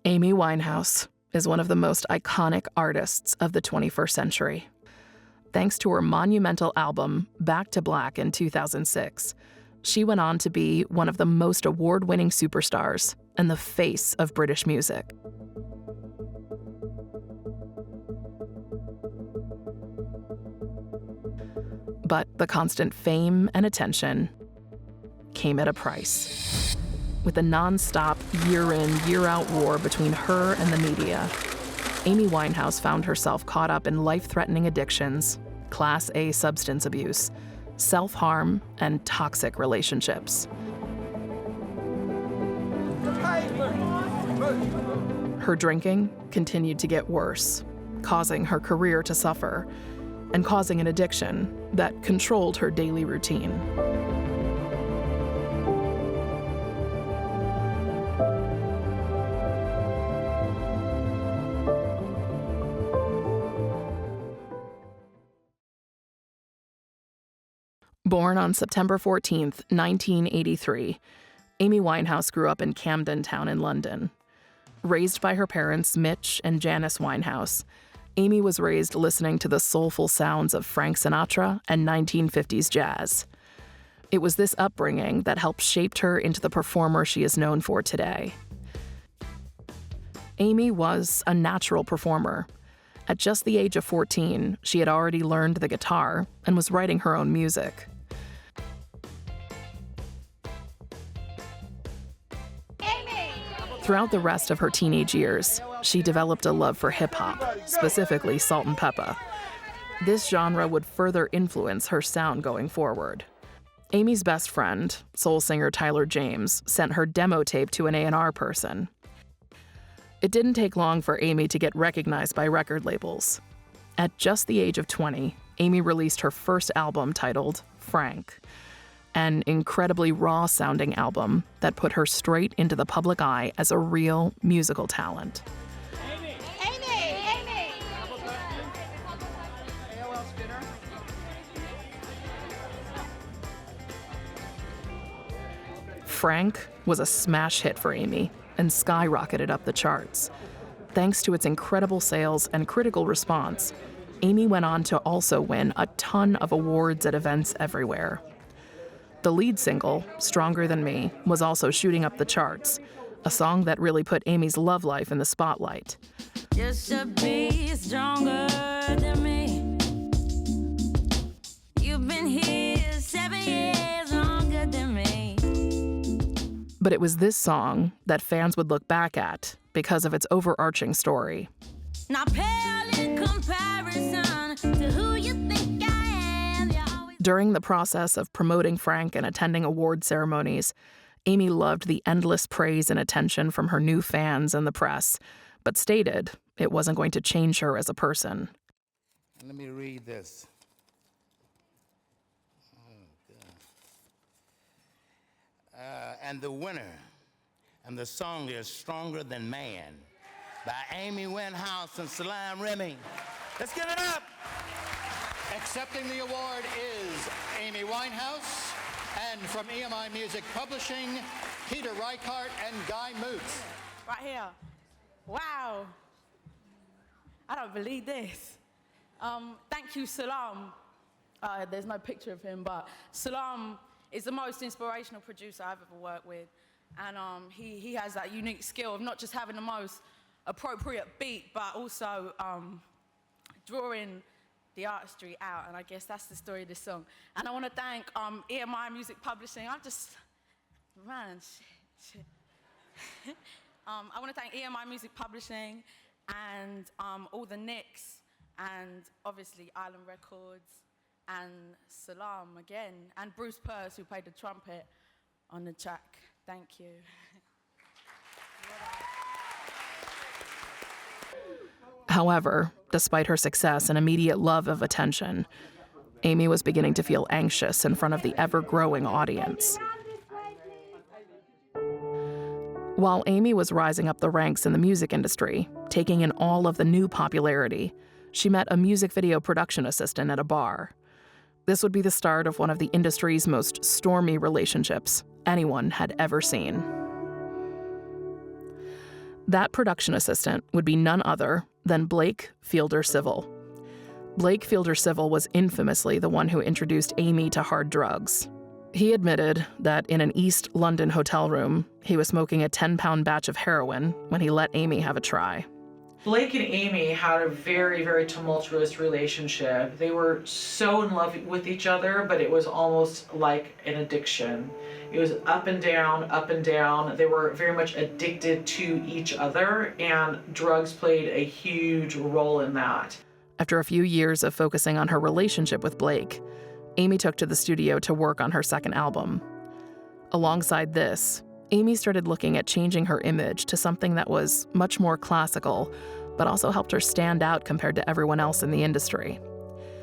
Amy Winehouse is one of the most iconic artists of the 21st century. Thanks to her monumental album, Back to Black in 2006, she went on to be one of the most award-winning superstars and the face of British music. But the constant fame and attention came at a price. With a non-stop, year-in, year-out war between her and the media, Amy Winehouse found herself caught up in life-threatening addictions, Class A substance abuse, self-harm, and toxic relationships. Her drinking continued to get worse, causing her career to suffer, and causing an addiction that controlled her daily routine. Born on September 14, 1983, Amy Winehouse grew up in Camden Town in London. Raised by her parents, Mitch and Janice Winehouse, Amy was raised listening to the soulful sounds of Frank Sinatra and 1950s jazz. It was this upbringing that helped shape her into the performer she is known for today. Amy was a natural performer. At just the age of 14, she had already learned the guitar and was writing her own music. Throughout the rest of her teenage years, she developed a love for hip-hop, specifically Salt and Peppa. This genre would further influence her sound going forward. Amy's best friend, soul singer Tyler James, sent her demo tape to an A&R person. It didn't take long for Amy to get recognized by record labels. At just the age of 20, Amy released her first album titled Frank, an incredibly raw-sounding album that put her straight into the public eye as a real musical talent. Amy! Frank was a smash hit for Amy and skyrocketed up the charts. Thanks to its incredible sales and critical response, Amy went on to also win a ton of awards at events everywhere. The lead single, Stronger Than Me, was also shooting up the charts, a song that really put Amy's love life in the spotlight. Just to be stronger than me. You've been here 7 years longer than me. But it was this song that fans would look back at because of its overarching story. Not pale in comparison to who you think I am. During the process of promoting Frank and attending award ceremonies, Amy loved the endless praise and attention from her new fans and the press, but stated it wasn't going to change her as a person. Let me read this. And the winner, and the song is Stronger Than Man by Amy Winehouse and Salam Remy. Let's give it up. Accepting the award is Amy Winehouse, and from EMI Music Publishing, Peter Reichart and Guy Moots. Right here. Wow. I don't believe this. Thank you, Salam. There's no picture of him, but Salam is the most inspirational producer I've ever worked with. And he has that unique skill of not just having the most appropriate beat, but also drawing the artistry out. And I guess that's the story of this song. And I want to thank EMI Music Publishing. I want to thank EMI Music Publishing and all the Nicks, and obviously Island Records, and Salam again, and Bruce Purse, who played the trumpet on the track. Thank you. However, despite her success and immediate love of attention, Amy was beginning to feel anxious in front of the ever-growing audience. While Amy was rising up the ranks in the music industry, taking in all of the new popularity, she met a music video production assistant at a bar. This would be the start of one of the industry's most stormy relationships anyone had ever seen. That production assistant would be none other than Blake Fielder Civil. Blake Fielder Civil was infamously the one who introduced Amy to hard drugs. He admitted that in an East London hotel room, he was smoking a 10-pound batch of heroin when he let Amy have a try. Blake and Amy had a very, very tumultuous relationship. They were so in love with each other, but it was almost like an addiction. It was up and down, up and down. They were very much addicted to each other, and drugs played a huge role in that. After a few years of focusing on her relationship with Blake, Amy took to the studio to work on her second album. Alongside this, Amy started looking at changing her image to something that was much more classical, but also helped her stand out compared to everyone else in the industry.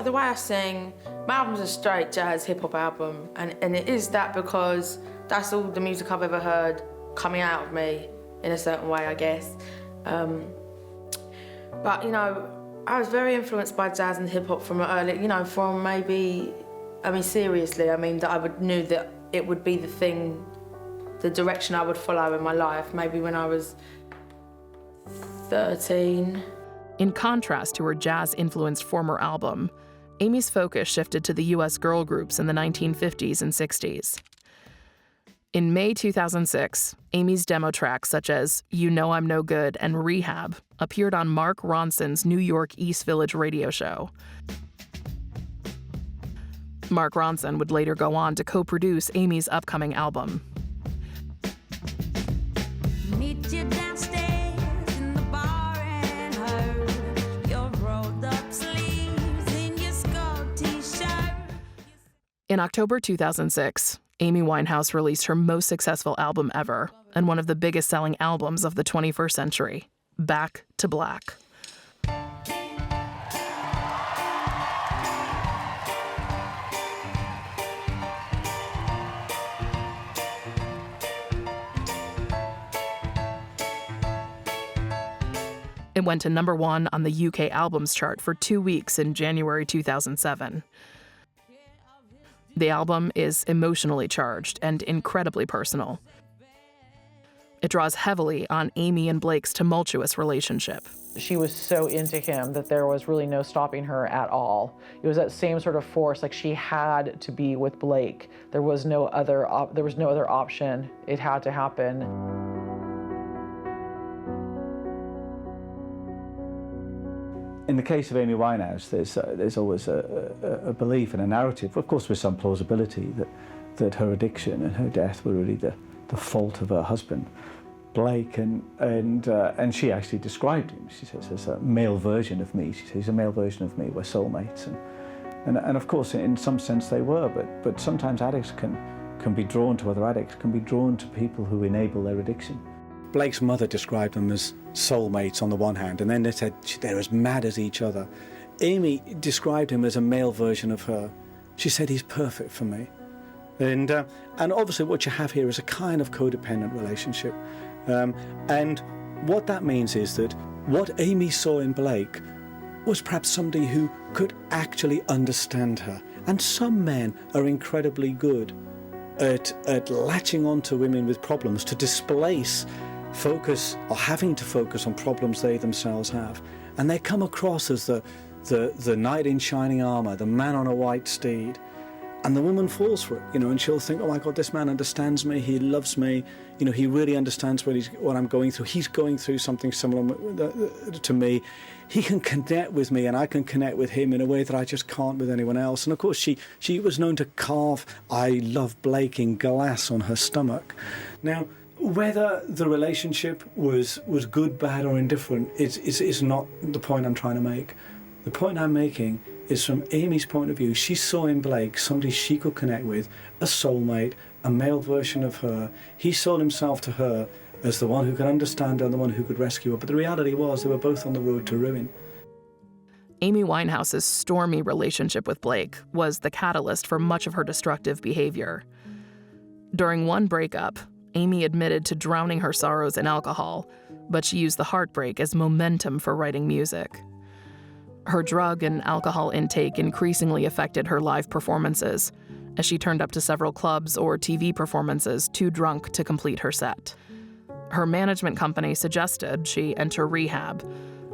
The way I sing, my album's a straight jazz hip-hop album, and it is that because that's all the music I've ever heard coming out of me in a certain way, I guess. But, you know, I was very influenced by jazz and hip-hop from early, you know, from maybe, I mean, seriously, I mean, that I knew that it would be the direction I would follow in my life, maybe when I was 13. In contrast to her jazz-influenced former album, Amy's focus shifted to the U.S. girl groups in the 1950s and 60s. In May 2006, Amy's demo tracks such as You Know I'm No Good and Rehab appeared on Mark Ronson's New York East Village radio show. Mark Ronson would later go on to co-produce Amy's upcoming album. Meet you downstairs in the bar and her, your rolled up sleeves in your skull t-shirt. In October 2006, Amy Winehouse released her most successful album ever and one of the biggest selling albums of the 21st century, Back to Black. It went to #1 on the UK albums chart for 2 weeks in January 2007. The album is emotionally charged and incredibly personal. It draws heavily on Amy and Blake's tumultuous relationship. She was so into him that there was really no stopping her at all. It was that same sort of force, like she had to be with Blake. There was no other option. It had to happen. In the case of Amy Winehouse, there's always a belief and a narrative, of course with some plausibility, that her addiction and her death were really the fault of her husband, Blake, and she actually described him. She says, as a male version of me. She says, he's a male version of me, we're soulmates. And of course, in some sense they were, but sometimes addicts can be drawn to other addicts, can be drawn to people who enable their addiction. Blake's mother described them as soulmates on the one hand, and then they said they're as mad as each other. Amy described him as a male version of her. She said, he's perfect for me. And obviously what you have here is a kind of codependent relationship. And what that means is that what Amy saw in Blake was perhaps somebody who could actually understand her. And some men are incredibly good at latching onto women with problems to displace focus or having to focus on problems they themselves have. And they come across as the knight in shining armor, the man on a white steed. And the woman falls for it, you know, and she'll think, oh my God, this man understands me, he loves me, you know, he really understands what I'm going through. He's going through something similar to me. He can connect with me and I can connect with him in a way that I just can't with anyone else. And of course, she was known to carve I love Blake in glass on her stomach. Now, whether the relationship was good, bad or indifferent is not the point I'm trying to make. The point I'm making is from Amy's point of view. She saw in Blake somebody she could connect with, a soulmate, a male version of her. He saw himself to her as the one who could understand her and the one who could rescue her. But the reality was they were both on the road to ruin. Amy Winehouse's stormy relationship with Blake was the catalyst for much of her destructive behavior. During one breakup, Amy admitted to drowning her sorrows in alcohol, but she used the heartbreak as momentum for writing music. Her drug and alcohol intake increasingly affected her live performances, as she turned up to several clubs or TV performances too drunk to complete her set. Her management company suggested she enter rehab,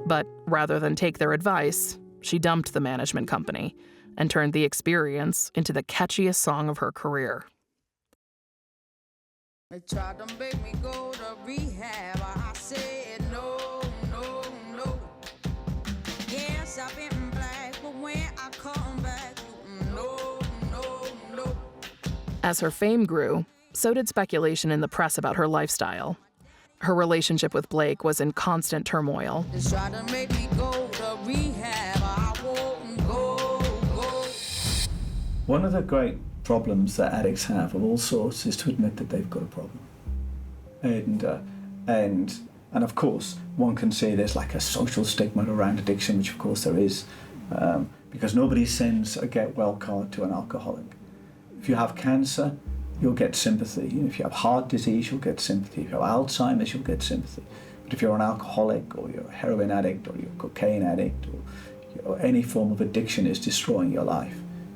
but rather than take their advice, she dumped the management company and turned the experience into the catchiest song of her career. They tried to make me go to rehab. I said no, no, no. Yes, I've been black, but when I come back, no, no, no. As her fame grew, so did speculation in the press about her lifestyle. Her relationship with Blake was in constant turmoil. They tried to make me go to rehab. I won't go. One of the great problems that addicts have of all sorts is to admit that they've got a problem. And of course, one can say there's like a social stigma around addiction, which of course there is, because nobody sends a get well card to an alcoholic. If you have cancer, you'll get sympathy. If you have heart disease, you'll get sympathy. If you have Alzheimer's, you'll get sympathy. But if you're an alcoholic, or you're a heroin addict, or you're a cocaine addict, or any form of addiction is destroying your life,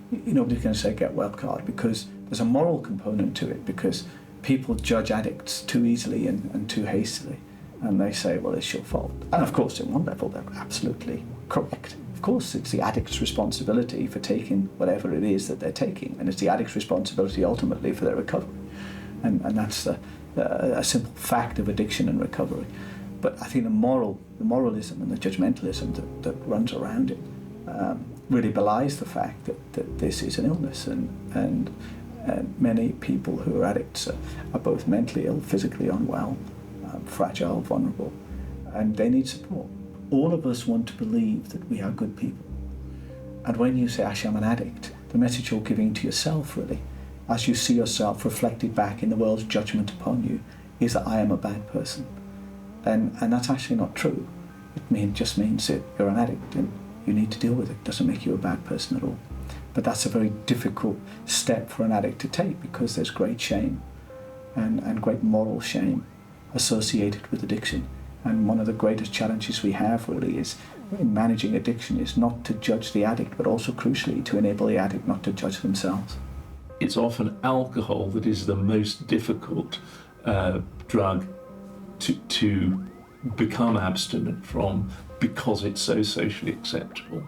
nobody's going to say get well card, because there's a moral component to it, because people judge addicts too easily and too hastily, and they say, well, it's your fault. And of course, at one level, they're absolutely correct. Of course, it's the addict's responsibility for taking whatever it is that they're taking, and it's the addict's responsibility ultimately for their recovery. And that's a simple fact of addiction and recovery. But I think the moralism and the judgmentalism that runs around it really belies the fact that this is an illness, and many people who are addicts are both mentally ill, physically unwell, fragile, vulnerable, and they need support. All of us want to believe that we are good people. And when you say, actually, I'm an addict, the message you're giving to yourself, really, as you see yourself reflected back in the world's judgment upon you, is that I am a bad person. And that's actually not true. It just means that you're an addict and you need to deal with it. It doesn't make you a bad person at all. But that's a very difficult step for an addict to take, because there's great shame and great moral shame associated with addiction. And one of the greatest challenges we have really is in managing addiction is not to judge the addict, but also crucially to enable the addict not to judge themselves. It's often alcohol that is the most difficult drug to become abstinent from, because it's so socially acceptable.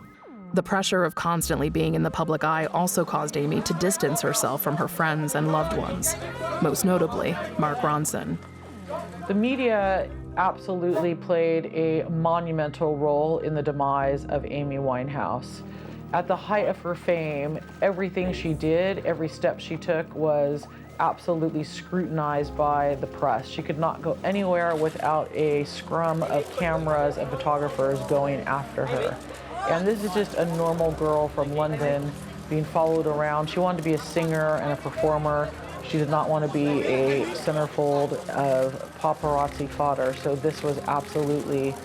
The pressure of constantly being in the public eye also caused Amy to distance herself from her friends and loved ones, most notably Mark Ronson. The media absolutely played a monumental role in the demise of Amy Winehouse. At the height of her fame, everything she did, every step she took was absolutely scrutinized by the press. She could not go anywhere without a scrum of cameras and photographers going after her. And this is just a normal girl from London being followed around. She wanted to be a singer and a performer. She did not want to be a centerfold of paparazzi fodder, so this was absolutely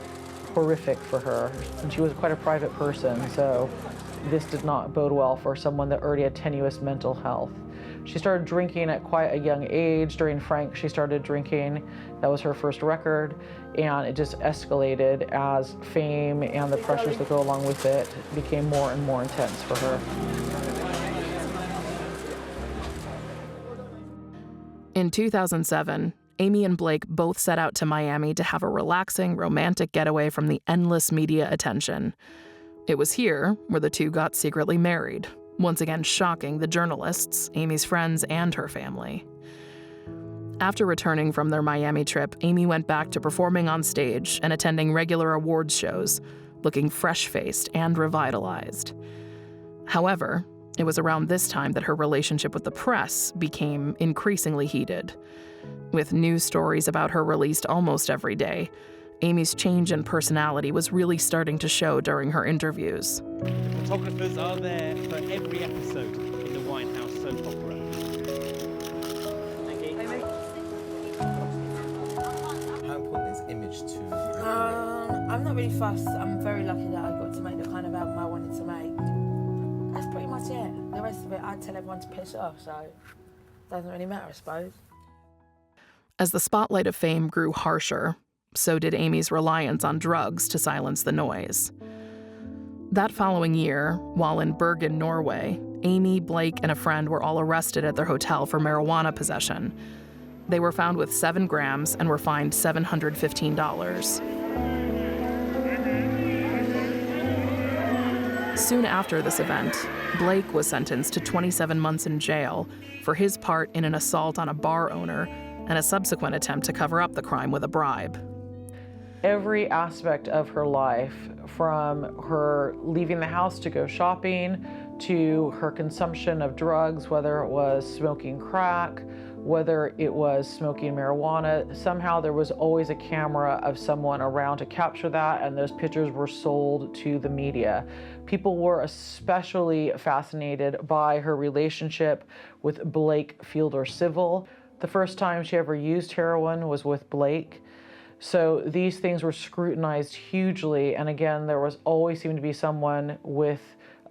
horrific for her. And she was quite a private person, so this did not bode well for someone that already had tenuous mental health. She started drinking at quite a young age. During Frank, she started drinking. That was her first record, and it just escalated as fame and the pressures that go along with it became more and more intense for her. In 2007, Amy and Blake both set out to Miami to have a relaxing, romantic getaway from the endless media attention. It was here where the two got secretly married, once again shocking the journalists, Amy's friends, and her family. After returning from their Miami trip, Amy went back to performing on stage and attending regular awards shows, looking fresh-faced and revitalized. However, it was around this time that her relationship with the press became increasingly heated. With news stories about her released almost every day, Amy's change in personality was really starting to show during her interviews. Photographers are there for every episode in the Winehouse soap opera. Thank you. How important is image to you? I'm not really fussed. I'm very lucky that I got to make the kind of album I wanted to make. That's pretty much it. The rest of it, I'd tell everyone to piss off, so it doesn't really matter, I suppose. As the spotlight of fame grew harsher, so did Amy's reliance on drugs to silence the noise. That following year, while in Bergen, Norway, Amy, Blake, and a friend were all arrested at their hotel for marijuana possession. They were found with 7 grams and were fined $715. Soon after this event, Blake was sentenced to 27 months in jail for his part in an assault on a bar owner and a subsequent attempt to cover up the crime with a bribe. Every aspect of her life, from her leaving the house to go shopping, to her consumption of drugs, whether it was smoking crack, whether it was smoking marijuana, somehow there was always a camera of someone around to capture that, and those pictures were sold to the media. People were especially fascinated by her relationship with Blake Fielder Civil. The first time she ever used heroin was with Blake. So these things were scrutinized hugely, and again, there was always seemed to be someone with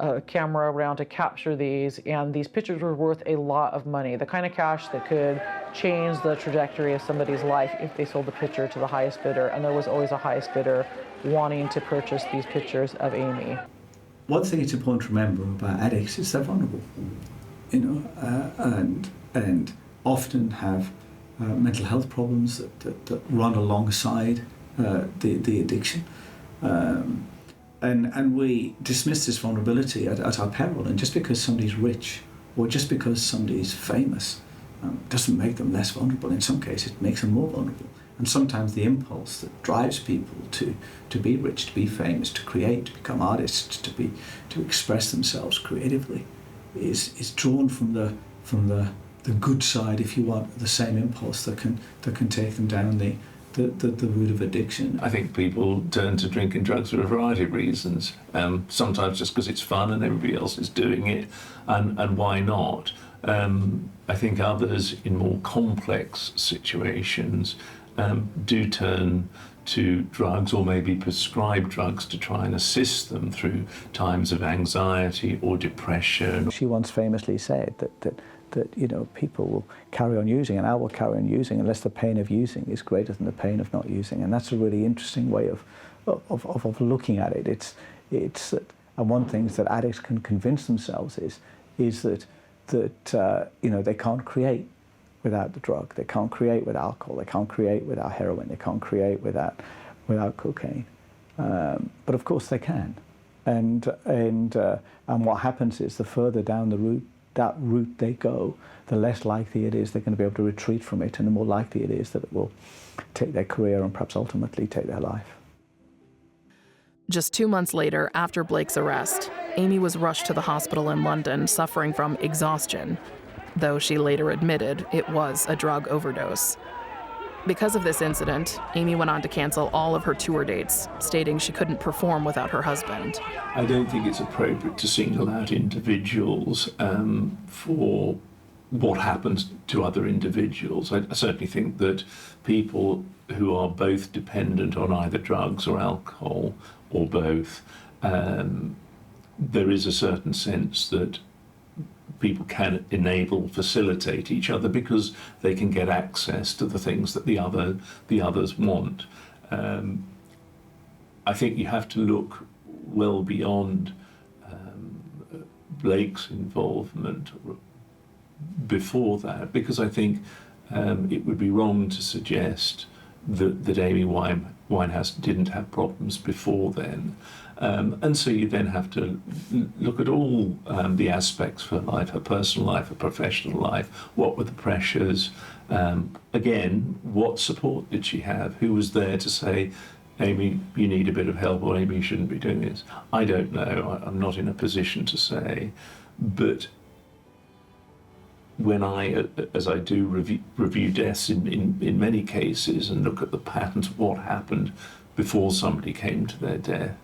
a camera around to capture these, and these pictures were worth a lot of money, the kind of cash that could change the trajectory of somebody's life if they sold the picture to the highest bidder, and there was always a highest bidder wanting to purchase these pictures of Amy. One thing it's important to remember about addicts is they're vulnerable, and often have mental health problems that run alongside the addiction. And we dismiss this vulnerability at our peril, and just because somebody's rich or just because somebody's famous doesn't make them less vulnerable. In some cases, it makes them more vulnerable. And sometimes the impulse that drives people to be rich, to be famous, to create, to become artists, to express themselves creatively is drawn from the good side, if you want, the same impulse that can take them down the root of addiction. I think people turn to drink and drugs for a variety of reasons. Sometimes just because it's fun and everybody else is doing it, and why not? I think others in more complex situations do turn to drugs, or maybe prescribe drugs to try and assist them through times of anxiety or depression. She once famously said that people will carry on using, and I will carry on using unless the pain of using is greater than the pain of not using. And that's a really interesting way of looking at it. And one thing that addicts can convince themselves is that they can't create without the drug. They can't create with alcohol. They can't create without heroin. They can't create without cocaine. But of course they can. And what happens is the further down that route they go, the less likely it is they're going to be able to retreat from it, and the more likely it is that it will take their career and perhaps ultimately take their life. Just 2 months later, after Blake's arrest, Amy was rushed to the hospital in London suffering from exhaustion, though she later admitted it was a drug overdose. Because of this incident, Amy went on to cancel all of her tour dates, stating she couldn't perform without her husband. I don't think it's appropriate to single out individuals for what happens to other individuals. I certainly think that people who are both dependent on either drugs or alcohol, or both, there is a certain sense that people can facilitate each other because they can get access to the things that the others want. I think you have to look well beyond Blake's involvement before that, because I think it would be wrong to suggest that Amy Winehouse didn't have problems before then. And so you then have to look at all the aspects of her life, her personal life, her professional life. What were the pressures? Again, what support did she have? Who was there to say, Amy, you need a bit of help, or Amy, you shouldn't be doing this? I don't know. I'm not in a position to say. But when as I do review deaths in many cases and look at the patterns of what happened before somebody came to their death,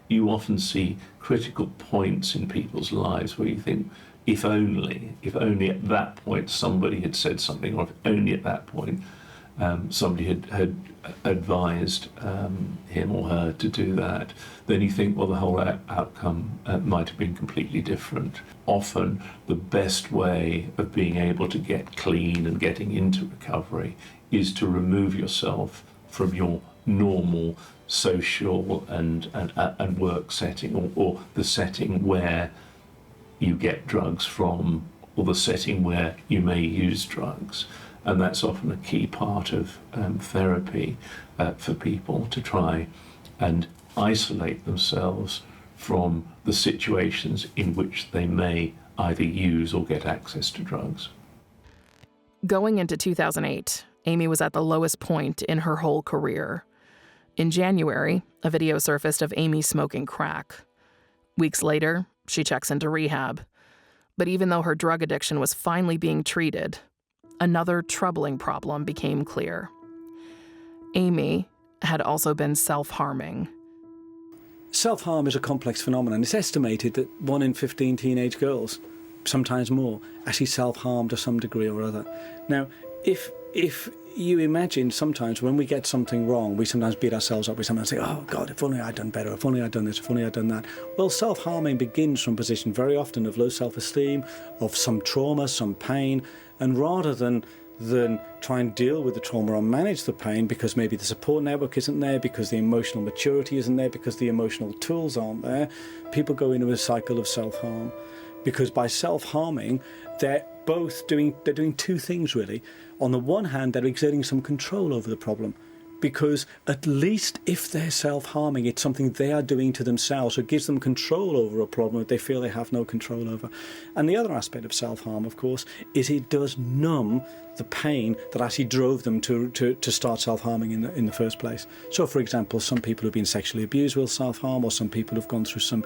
you often see critical points in people's lives where you think, if only at that point somebody had said something, or if only at that point somebody had advised him or her to do that, then you think, well, the whole outcome might have been completely different. Often the best way of being able to get clean and getting into recovery is to remove yourself from your normal social and work setting, or the setting where you get drugs from, or the setting where you may use drugs. And that's often a key part of therapy for people, to try and isolate themselves from the situations in which they may either use or get access to drugs. Going into 2008, Amy was at the lowest point in her whole career. In January, a video surfaced of Amy smoking crack. Weeks later, she checks into rehab. But even though her drug addiction was finally being treated, another troubling problem became clear. Amy had also been self-harming. Self-harm is a complex phenomenon. It's estimated that 1 in 15 teenage girls, sometimes more, actually self-harm to some degree or other. Now, if you imagine sometimes when we get something wrong, we sometimes beat ourselves up. We sometimes say, oh God, if only I'd done better, if only I'd done this, if only I'd done that. Well, self-harming begins from a position very often of low self-esteem, of some trauma, some pain, and rather than try and deal with the trauma or manage the pain because maybe the support network isn't there, because the emotional maturity isn't there, because the emotional tools aren't there, people go into a cycle of self-harm. Because by self-harming, they're doing two things really. On the one hand, they're exerting some control over the problem, because at least if they're self-harming, it's something they are doing to themselves, so it gives them control over a problem that they feel they have no control over. And the other aspect of self-harm, of course, is it does numb the pain that actually drove them to start self-harming in the first place. So, for example, some people who've been sexually abused will self-harm, or some people who've gone through some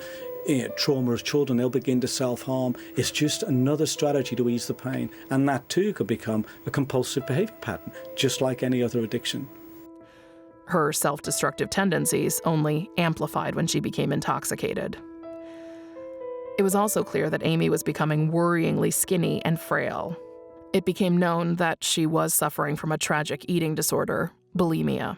trauma as children, they'll begin to self-harm. It's just another strategy to ease the pain. And that too could become a compulsive behaviour pattern, just like any other addiction. Her self-destructive tendencies only amplified when she became intoxicated. It was also clear that Amy was becoming worryingly skinny and frail. It became known that she was suffering from a tragic eating disorder, bulimia.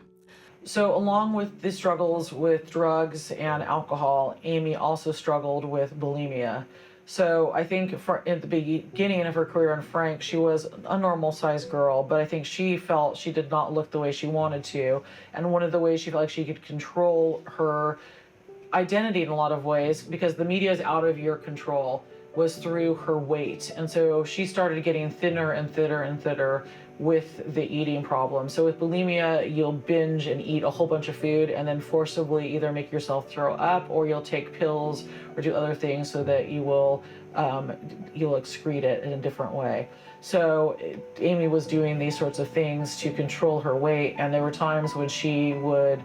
So along with the struggles with drugs and alcohol, Amy also struggled with bulimia. So I think at the beginning of her career in Frank, she was a normal-sized girl, but I think she felt she did not look the way she wanted to. And one of the ways she felt like she could control her identity in a lot of ways, because the media is out of your control, was through her weight. And so she started getting thinner and thinner and thinner with the eating problem. So with bulimia, you'll binge and eat a whole bunch of food and then forcibly either make yourself throw up, or you'll take pills or do other things so that you'll excrete it in a different way. So Amy was doing these sorts of things to control her weight, and there were times when she would,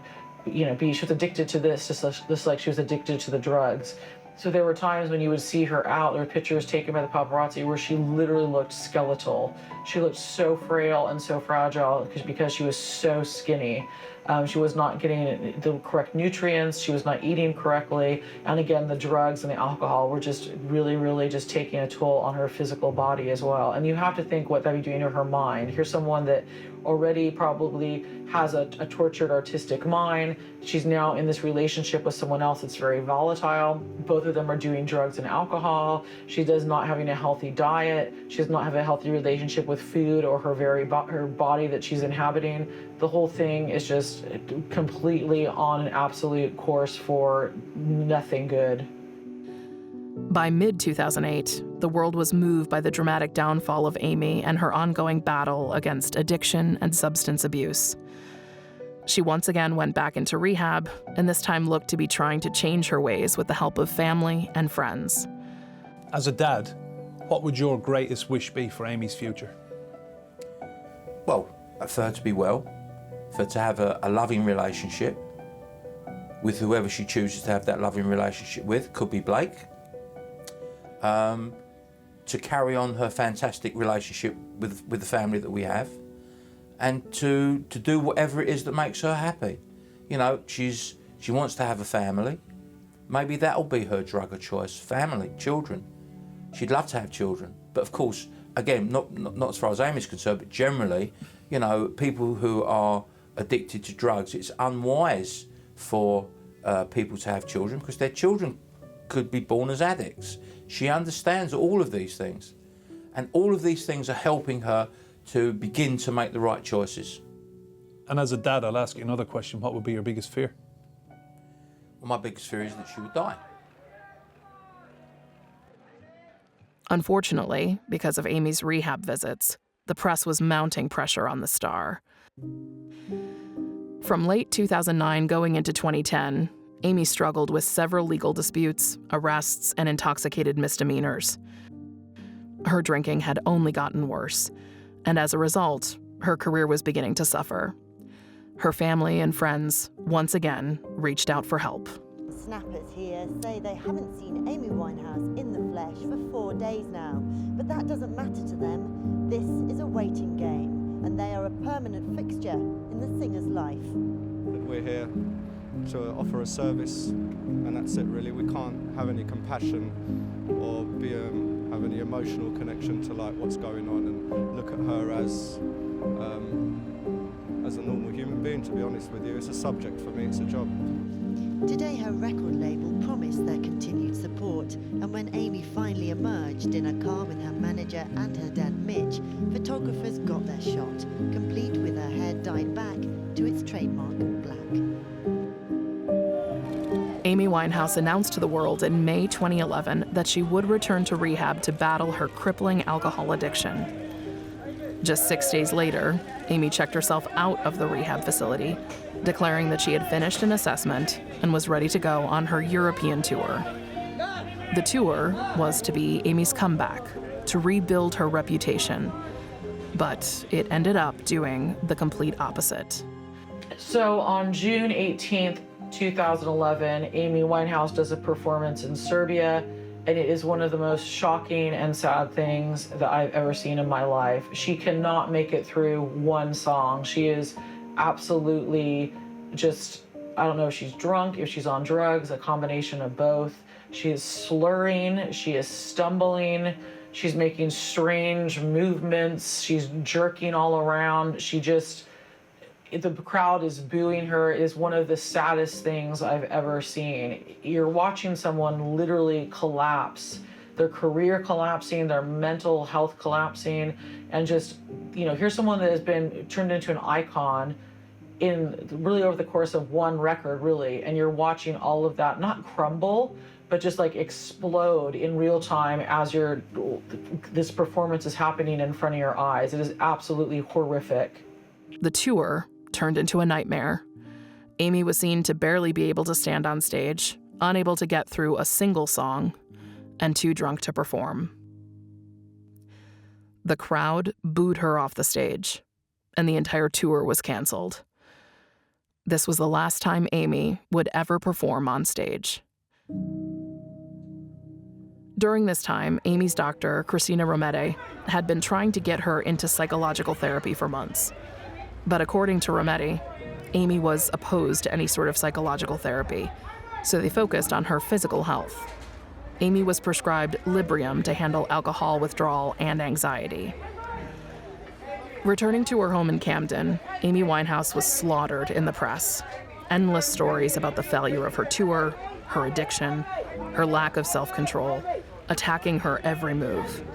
she was addicted to this, just like she was addicted to the drugs. So there were times when you would see her out, there were pictures taken by the paparazzi where she literally looked skeletal. She looked so frail and so fragile because she was so skinny. She was not getting the correct nutrients, she was not eating correctly, and again, the drugs and the alcohol were just really, really just taking a toll on her physical body as well. And you have to think what that would be doing to her mind. Here's someone that already probably has a tortured artistic mind. She's now in this relationship with someone else that's very volatile. Both of them are doing drugs and alcohol. She does not having a healthy diet. She does not have a healthy relationship with food or her body that she's inhabiting. The whole thing is just completely on an absolute course for nothing good. By mid-2008, the world was moved by the dramatic downfall of Amy and her ongoing battle against addiction and substance abuse. She once again went back into rehab, and this time looked to be trying to change her ways with the help of family and friends. As a dad, what would your greatest wish be for Amy's future? Well, for her to be well, for her to have a loving relationship with whoever she chooses to have that loving relationship with, could be Blake. To carry on her fantastic relationship with the family that we have, and to do whatever it is that makes her happy. She wants to have a family. Maybe that'll be her drug of choice. Family, children. She'd love to have children, but of course, again, not as far as Amy's concerned, but generally, people who are addicted to drugs, it's unwise for people to have children, because their children could be born as addicts. She understands all of these things, and all of these things are helping her to begin to make the right choices. And as a dad, I'll ask you another question. What would be your biggest fear? Well, my biggest fear is that she would die. Unfortunately, because of Amy's rehab visits, the press was mounting pressure on the star. From late 2009 going into 2010, Amy struggled with several legal disputes, arrests, and intoxicated misdemeanors. Her drinking had only gotten worse, and as a result, her career was beginning to suffer. Her family and friends, once again, reached out for help. Snappers here say they haven't seen Amy Winehouse in the flesh for 4 days now, but that doesn't matter to them. This is a waiting game, and they are a permanent fixture in the singer's life. We're here to offer a service, and that's it really. We can't have any compassion or have any emotional connection to like what's going on and look at her as a normal human being, to be honest with you. It's a subject for me, it's a job. Today her record label promised their continued support, and when Amy finally emerged in a car with her manager and her dad Mitch, photographers got their shot, complete with her hair dyed back to its trademark black. Amy Winehouse announced to the world in May 2011 that she would return to rehab to battle her crippling alcohol addiction. Just 6 days later, Amy checked herself out of the rehab facility, declaring that she had finished an assessment and was ready to go on her European tour. The tour was to be Amy's comeback, to rebuild her reputation, but it ended up doing the complete opposite. So on June 18th, 2011, Amy Winehouse does a performance in Serbia, and it is one of the most shocking and sad things that I've ever seen in my life. She cannot make it through one song. She is absolutely just, I don't know if she's drunk, if she's on drugs, a combination of both. She is slurring, she is stumbling, she's making strange movements, she's jerking all around. The crowd is booing her. It is one of the saddest things I've ever seen. You're watching someone literally collapse, their career collapsing, their mental health collapsing, and just, here's someone that has been turned into an icon in really over the course of one record, really, and you're watching all of that not crumble, but just like explode in real time as this performance is happening in front of your eyes. It is absolutely horrific. The tour turned into a nightmare. Amy was seen to barely be able to stand on stage, unable to get through a single song, and too drunk to perform. The crowd booed her off the stage, and the entire tour was canceled. This was the last time Amy would ever perform on stage. During this time, Amy's doctor, Christina Romete, had been trying to get her into psychological therapy for months. But according to Romete, Amy was opposed to any sort of psychological therapy, so they focused on her physical health. Amy was prescribed Librium to handle alcohol withdrawal and anxiety. Returning to her home in Camden, Amy Winehouse was slaughtered in the press. Endless stories about the failure of her tour, her addiction, her lack of self-control, attacking her every move.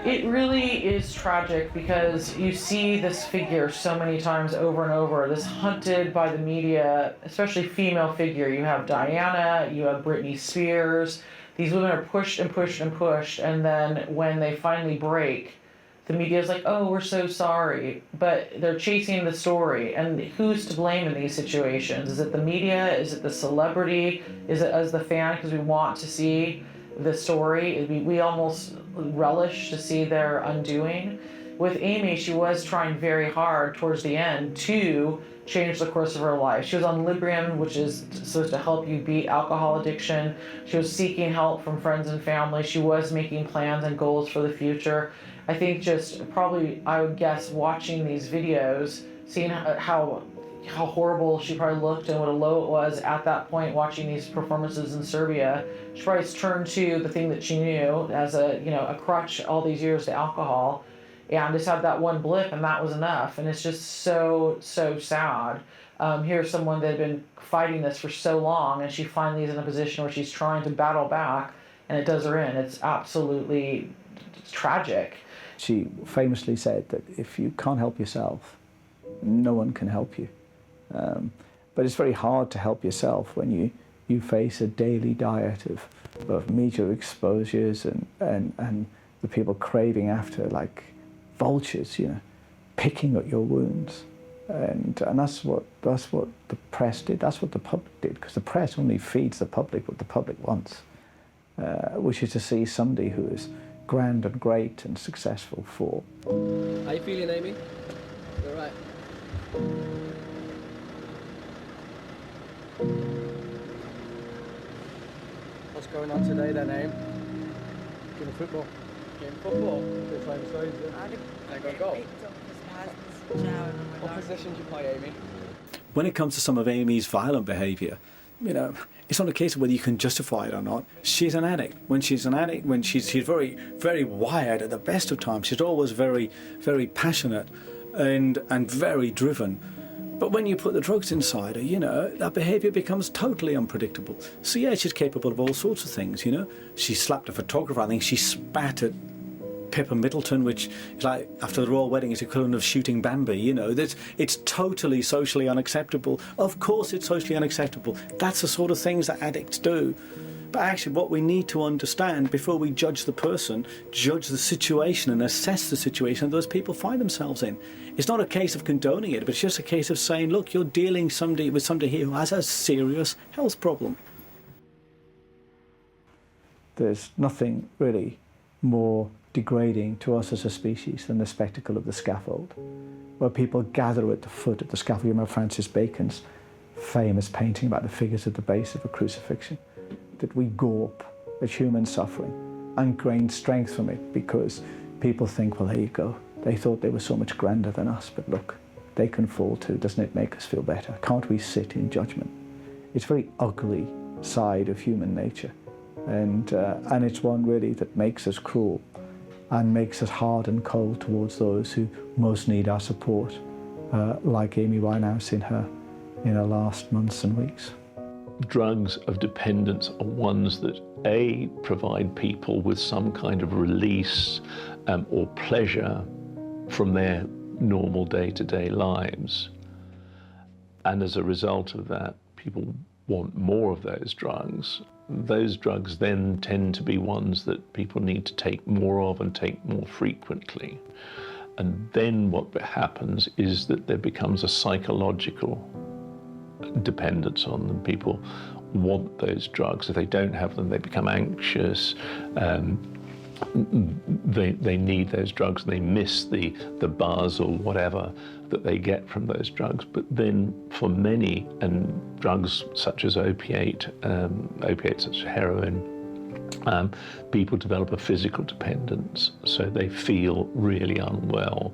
It really is tragic because you see this figure so many times over and over, this hunted by the media, especially female figure. You have Diana, you have Britney Spears. These women are pushed and pushed and pushed, and then when they finally break, the media is like, oh, we're so sorry. But they're chasing the story, and who's to blame in these situations? Is it the media? Is it the celebrity? Is it us, the fan, because we want to see the story? We almost relish to see their undoing. With Amy, she was trying very hard towards the end to change the course of her life. She was on Librium, which is supposed to help you beat alcohol addiction. She was seeking help from friends and family. She was making plans and goals for the future. I think just probably, I would guess, watching these videos, seeing how horrible she probably looked and what a low it was at that point, watching these performances in Serbia, she probably turned to the thing that she knew as a crutch all these years, to alcohol, and just had that one blip, and that was enough. And it's just so sad. Here's someone that had been fighting this for so long, and she finally is in a position where she's trying to battle back, and it does her in. It's absolutely tragic. She famously said that if you can't help yourself, no one can help you. But it's very hard to help yourself when you face a daily diet of media exposures and the people craving after like vultures, you know, picking at your wounds. And that's what the press did. That's what the public did, because the press only feeds the public what the public wants, which is to see somebody who is grand and great and successful for. How you feeling, Amy? You all right? What's going on today then, Amy? Game of football. Game of football? They're trying to say, I got a goal. What position do you play, Amy? When it comes to some of Amy's violent behaviour, you know, it's not a case of whether you can justify it or not. She's an addict. When she's an addict, when she's very, very wired at the best of times, she's always very, very passionate and very driven. But when you put the drugs inside her, you know, that behaviour becomes totally unpredictable. So yeah, she's capable of all sorts of things, you know. She slapped a photographer. I think she spat at Pippa Middleton, which is like, after the royal wedding, is equivalent of shooting Bambi, you know. It's totally socially unacceptable. Of course it's socially unacceptable. That's the sort of things that addicts do. But actually what we need to understand before we judge the person, judge the situation and assess the situation those people find themselves in. It's not a case of condoning it, but it's just a case of saying, look, you're dealing with somebody here who has a serious health problem. There's nothing really more degrading to us as a species than the spectacle of the scaffold, where people gather at the foot of the scaffold. You remember Francis Bacon's famous painting about the figures at the base of a crucifixion, that we gawp at human suffering and gain strength from it because people think, well, there you go. They thought they were so much grander than us, but look, they can fall too. Doesn't it make us feel better? Can't we sit in judgment? It's a very ugly side of human nature, and it's one really that makes us cruel and makes us hard and cold towards those who most need our support, like Amy Winehouse in her last months and weeks. Drugs of dependence are ones that A, provide people with some kind of release or pleasure from their normal day-to-day lives. And as a result of that, people want more of those drugs. Those drugs then tend to be ones that people need to take more of and take more frequently. And then what happens is that there becomes a psychological dependence on them. People want those drugs. If they don't have them, they become anxious. They need those drugs, and they miss the buzz or whatever that they get from those drugs. But then for many, and drugs such as opiates such as heroin, people develop a physical dependence, so they feel really unwell.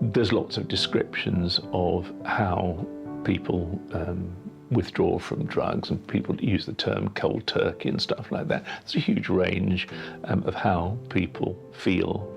There's lots of descriptions of how people withdraw from drugs, and people use the term cold turkey and stuff like that. It's a huge range of how people feel.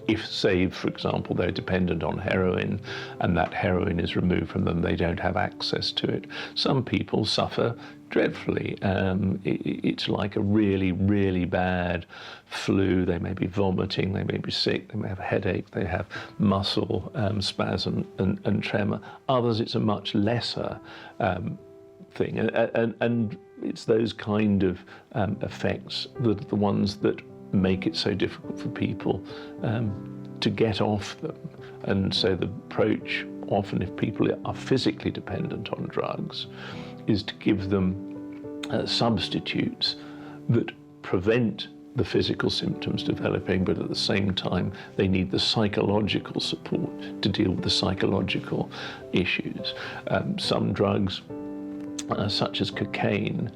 If, say, for example, they're dependent on heroin and that heroin is removed from them, they don't have access to it. Some people suffer dreadfully. It's like a really, really bad flu. They may be vomiting, they may be sick, they may have a headache, they have muscle spasm and tremor. Others, it's a much lesser thing. And it's those kind of effects that are the ones that make it so difficult for people to get off them. And so the approach, often if people are physically dependent on drugs, is to give them substitutes that prevent the physical symptoms developing, but at the same time they need the psychological support to deal with the psychological issues. Some drugs, such as cocaine,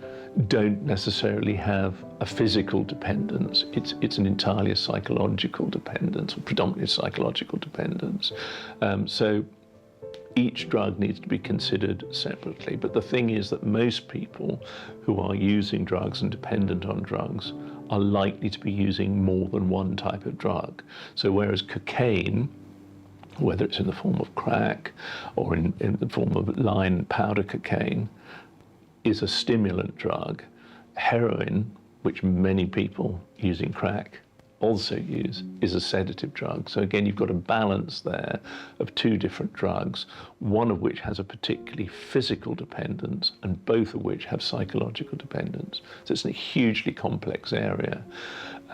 don't necessarily have a physical dependence. It's an entirely psychological dependence, or predominantly psychological dependence. So each drug needs to be considered separately. But the thing is that most people who are using drugs and dependent on drugs are likely to be using more than one type of drug. So whereas cocaine, whether it's in the form of crack or in the form of line powder cocaine, is a stimulant drug, heroin, which many people using crack also use is a sedative drug. So again, you've got a balance there of two different drugs, one of which has a particularly physical dependence and both of which have psychological dependence. So it's a hugely complex area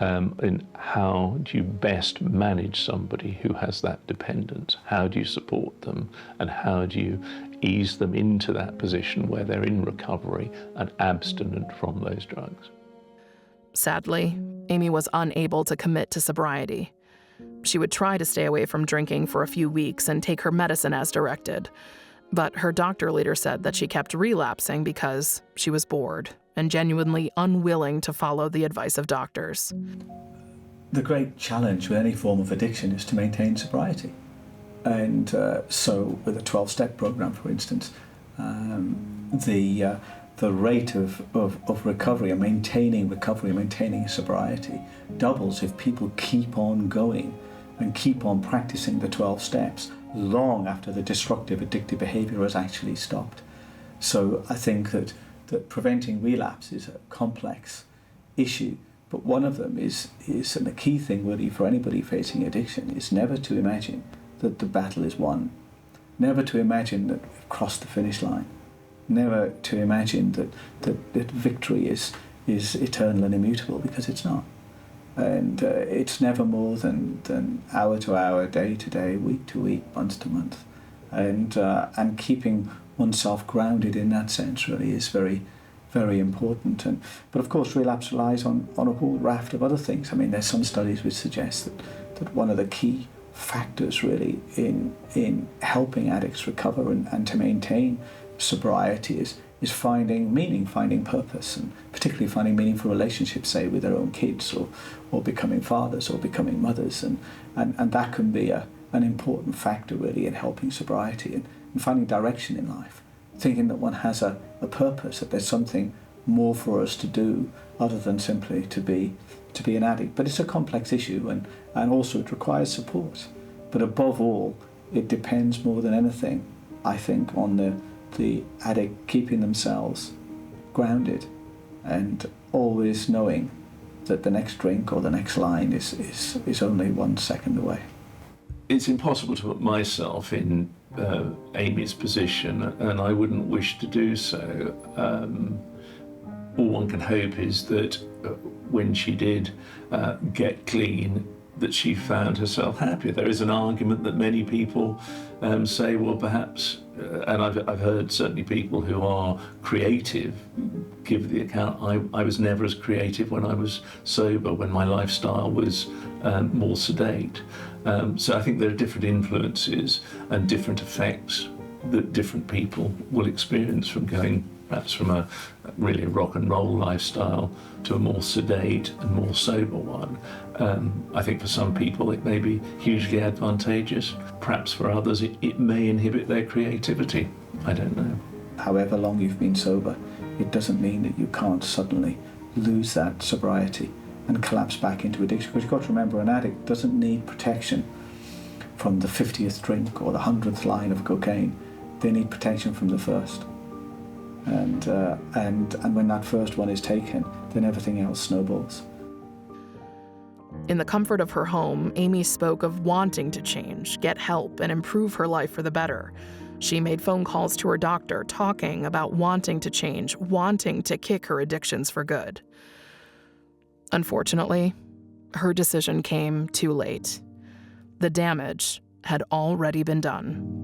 in how do you best manage somebody who has that dependence? How do you support them and how do you ease them into that position where they're in recovery and abstinent from those drugs? Sadly, Amy was unable to commit to sobriety. She would try to stay away from drinking for a few weeks and take her medicine as directed. But her doctor later said that she kept relapsing because she was bored and genuinely unwilling to follow the advice of doctors. The great challenge with any form of addiction is to maintain sobriety. And so with a 12-step program, for instance, the rate of recovery and maintaining sobriety doubles if people keep on going and keep on practicing the 12 steps long after the destructive addictive behavior has actually stopped. So I think that preventing relapse is a complex issue, but one of them is and the key thing really for anybody facing addiction is never to imagine that the battle is won, never to imagine that we've crossed the finish line, never to imagine that victory is eternal and immutable, because it's not. And it's never more than hour to hour, day to day, week to week, month to month. And keeping oneself grounded in that sense really is very, very important. But of course, relapse relies on a whole raft of other things. I mean, there's some studies which suggest that one of the key factors really in helping addicts recover and to maintain sobriety is finding meaning, finding purpose, and particularly finding meaningful relationships, say, with their own kids or becoming fathers or becoming mothers. And that can be an important factor really in helping sobriety and finding direction in life, thinking that one has a purpose, that there's something more for us to do other than simply to be an addict. But it's a complex issue and also it requires support. But above all, it depends more than anything, I think, on the addict keeping themselves grounded and always knowing that the next drink or the next line is only 1 second away. It's impossible to put myself in Amy's position, and I wouldn't wish to do so. All one can hope is that when she did get clean, that she found herself happier. There is an argument that many people say, well, perhaps, and I've heard certainly people who are creative give the account, I was never as creative when I was sober, when my lifestyle was more sedate. So I think there are different influences and different effects that different people will experience from going perhaps from a really rock and roll lifestyle to a more sedate and more sober one. I think for some people it may be hugely advantageous. Perhaps for others it may inhibit their creativity. I don't know. However long you've been sober, it doesn't mean that you can't suddenly lose that sobriety and collapse back into addiction. Because you've got to remember, an addict doesn't need protection from the 50th drink or the 100th line of cocaine. They need protection from the first. And when that first one is taken, then everything else snowballs. In the comfort of her home, Amy spoke of wanting to change, get help, and improve her life for the better. She made phone calls to her doctor, talking about wanting to change, wanting to kick her addictions for good. Unfortunately, her decision came too late. The damage had already been done.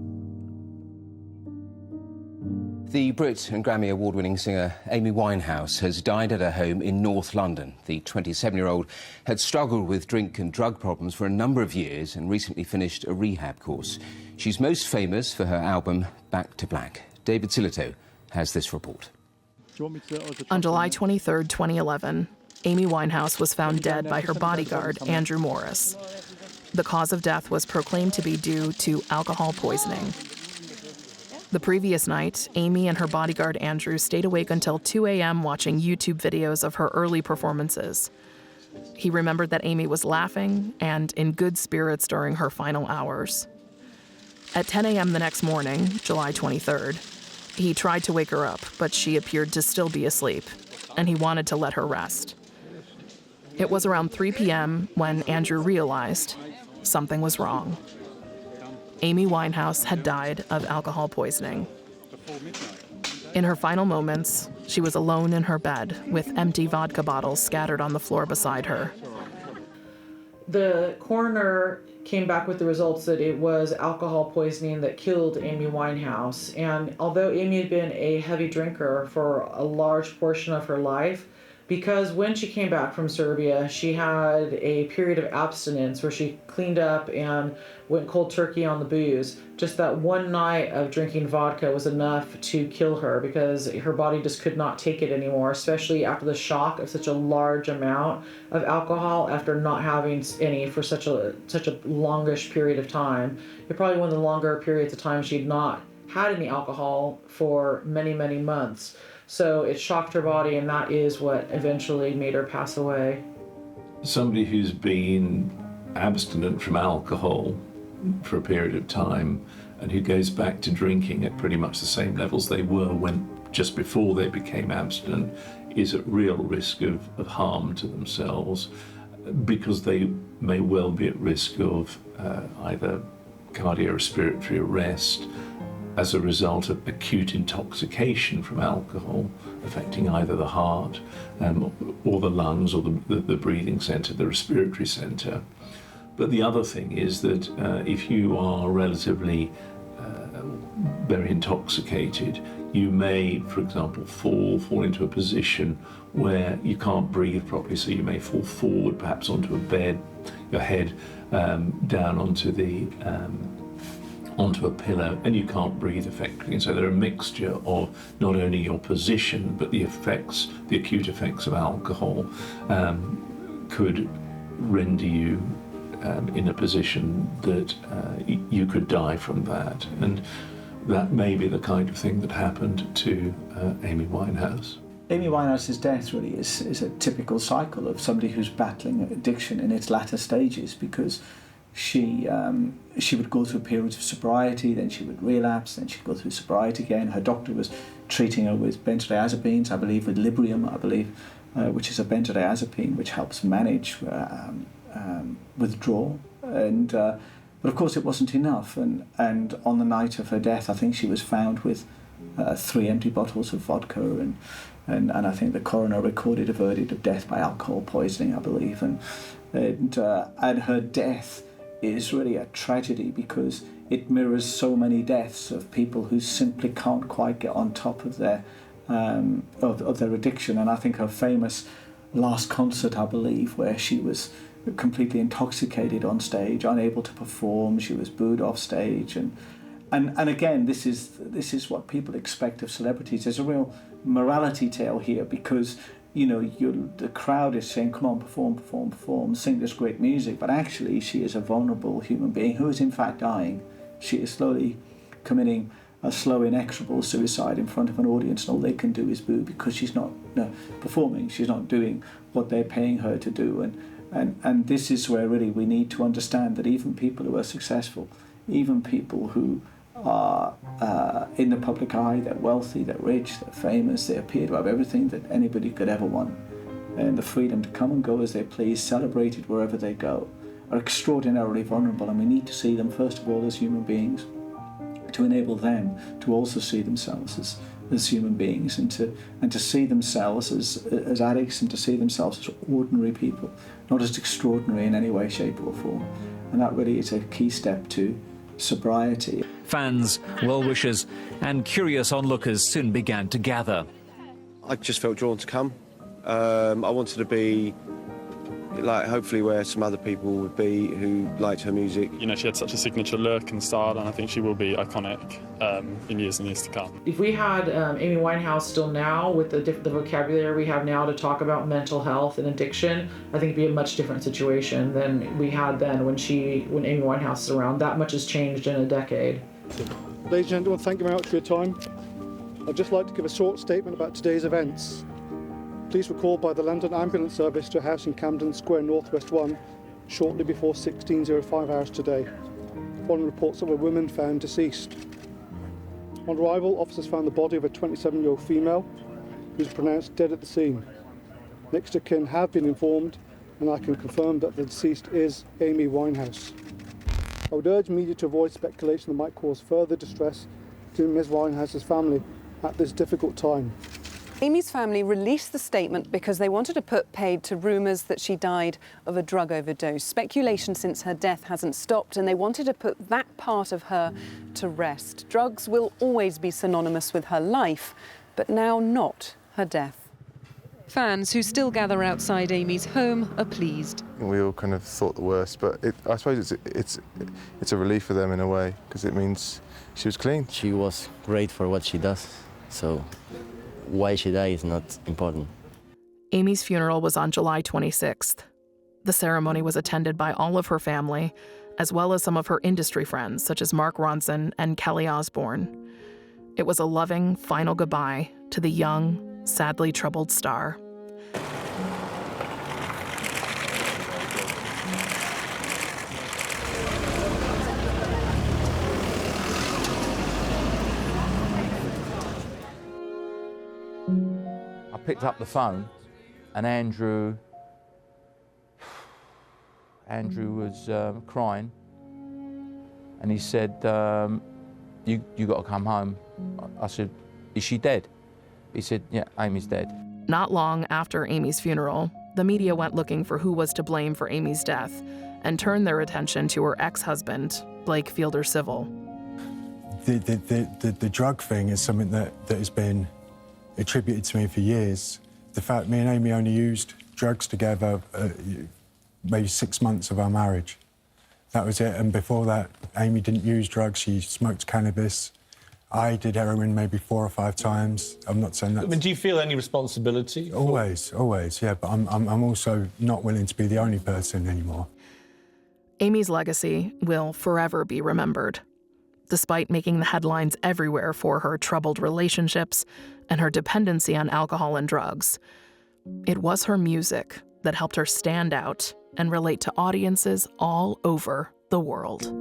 The Brit and Grammy Award-winning singer Amy Winehouse has died at her home in North London. The 27-year-old had struggled with drink and drug problems for a number of years and recently finished a rehab course. She's most famous for her album Back to Black. David Silito has this report. On July 23, 2011, Amy Winehouse was found dead by her bodyguard, Andrew Morris. The cause of death was proclaimed to be due to alcohol poisoning. The previous night, Amy and her bodyguard Andrew stayed awake until 2 a.m. watching YouTube videos of her early performances. He remembered that Amy was laughing and in good spirits during her final hours. At 10 a.m. the next morning, July 23rd, he tried to wake her up, but she appeared to still be asleep, and he wanted to let her rest. It was around 3 p.m. when Andrew realized something was wrong. Amy Winehouse had died of alcohol poisoning. In her final moments, she was alone in her bed with empty vodka bottles scattered on the floor beside her. The coroner came back with the results that it was alcohol poisoning that killed Amy Winehouse. And although Amy had been a heavy drinker for a large portion of her life, because when she came back from Serbia, she had a period of abstinence where she cleaned up and went cold turkey on the booze. Just that one night of drinking vodka was enough to kill her because her body just could not take it anymore, especially after the shock of such a large amount of alcohol after not having any for such a longish period of time. It probably one of the longer periods of time she'd not had any alcohol for many, many months. So it shocked her body, and that is what eventually made her pass away. Somebody who's been abstinent from alcohol for a period of time and who goes back to drinking at pretty much the same levels they were when just before they became abstinent is at real risk of harm to themselves, because they may well be at risk of either cardiorespiratory arrest as a result of acute intoxication from alcohol, affecting either the heart or the lungs or the breathing centre, the respiratory centre. But the other thing is that if you are relatively very intoxicated, you may, for example, fall into a position where you can't breathe properly, so you may fall forward, perhaps onto a bed, your head down onto a pillow, and you can't breathe effectively. And so they're a mixture of not only your position, but the acute effects of alcohol could render you in a position that you could die from that. And that may be the kind of thing that happened to Amy Winehouse. Amy Winehouse's death really is a typical cycle of somebody who's battling addiction in its latter stages, because she would go through periods of sobriety, then she would relapse, then she'd go through sobriety again. Her doctor was treating her with benzodiazepines, I believe with Librium, which is a benzodiazepine which helps manage withdrawal. But of course it wasn't enough, and on the night of her death I think she was found with 3 empty bottles of vodka, and I think the coroner recorded a verdict of death by alcohol poisoning, I believe, and her death is really a tragedy because it mirrors so many deaths of people who simply can't quite get on top of their addiction. And I think her famous last concert, I believe, where she was completely intoxicated on stage, unable to perform, she was booed off stage, and again, this is what people expect of celebrities. There's a real morality tale here, because the crowd is saying, come on, perform, sing this great music, but actually she is a vulnerable human being who is in fact dying. She is slowly committing a slow, inexorable suicide in front of an audience, and all they can do is boo because she's not performing, she's not doing what they're paying her to do. And this is where really we need to understand that even people who are successful, even people who are in the public eye, they're wealthy, they're rich, they're famous, they appear to have everything that anybody could ever want, and the freedom to come and go as they please, celebrated wherever they go, are extraordinarily vulnerable, and we need to see them first of all as human beings, to enable them to also see themselves as human beings, and to see themselves as addicts, and to see themselves as ordinary people, not as extraordinary in any way, shape or form. And that really is a key step to sobriety. Fans, well-wishers and curious onlookers soon began to gather. I just felt drawn to come. I wanted to be hopefully where some other people would be who liked her music. She had such a signature look and style, and I think she will be iconic in years and years to come. If we had Amy Winehouse still now, with the vocabulary we have now to talk about mental health and addiction, I think it'd be a much different situation than we had then when Amy Winehouse is around. That much has changed in a decade. Ladies and gentlemen, thank you very much for your time. I'd just like to give a short statement about today's events. Please were called by the London Ambulance Service to a house in Camden Square, Northwest 1, shortly before 16:05 hours today. Following reports of a woman found deceased. On arrival, officers found the body of a 27-year-old female who was pronounced dead at the scene. Next of kin have been informed and I can confirm that the deceased is Amy Winehouse. I would urge media to avoid speculation that might cause further distress to Ms. Winehouse's family at this difficult time. Amy's family released the statement because they wanted to put paid to rumours that she died of a drug overdose. Speculation since her death hasn't stopped, and they wanted to put that part of her to rest. Drugs will always be synonymous with her life, but now not her death. Fans who still gather outside Amy's home are pleased. We all kind of thought the worst, but I suppose it's a relief for them in a way, because it means she was clean. She was great for what she does, so why she died is not important. Amy's funeral was on July 26th. The ceremony was attended by all of her family, as well as some of her industry friends, such as Mark Ronson and Kelly Osbourne. It was a loving final goodbye to the young, sadly troubled star. I picked up the phone, and Andrew was crying, and he said, you got to come home. I said, is she dead? He said, yeah, Amy's dead. Not long after Amy's funeral, the media went looking for who was to blame for Amy's death and turned their attention to her ex-husband, Blake Fielder Civil. The drug thing is something that has been attributed to me for years. The fact me and Amy only used drugs together maybe 6 months of our marriage. That was it, and before that, Amy didn't use drugs, she smoked cannabis. I did heroin maybe 4 or 5 times. I'm not saying that. I mean, do you feel any responsibility? Always, yeah, but I'm also not willing to be the only person anymore. Amy's legacy will forever be remembered. Despite making the headlines everywhere for her troubled relationships and her dependency on alcohol and drugs, it was her music that helped her stand out and relate to audiences all over the world.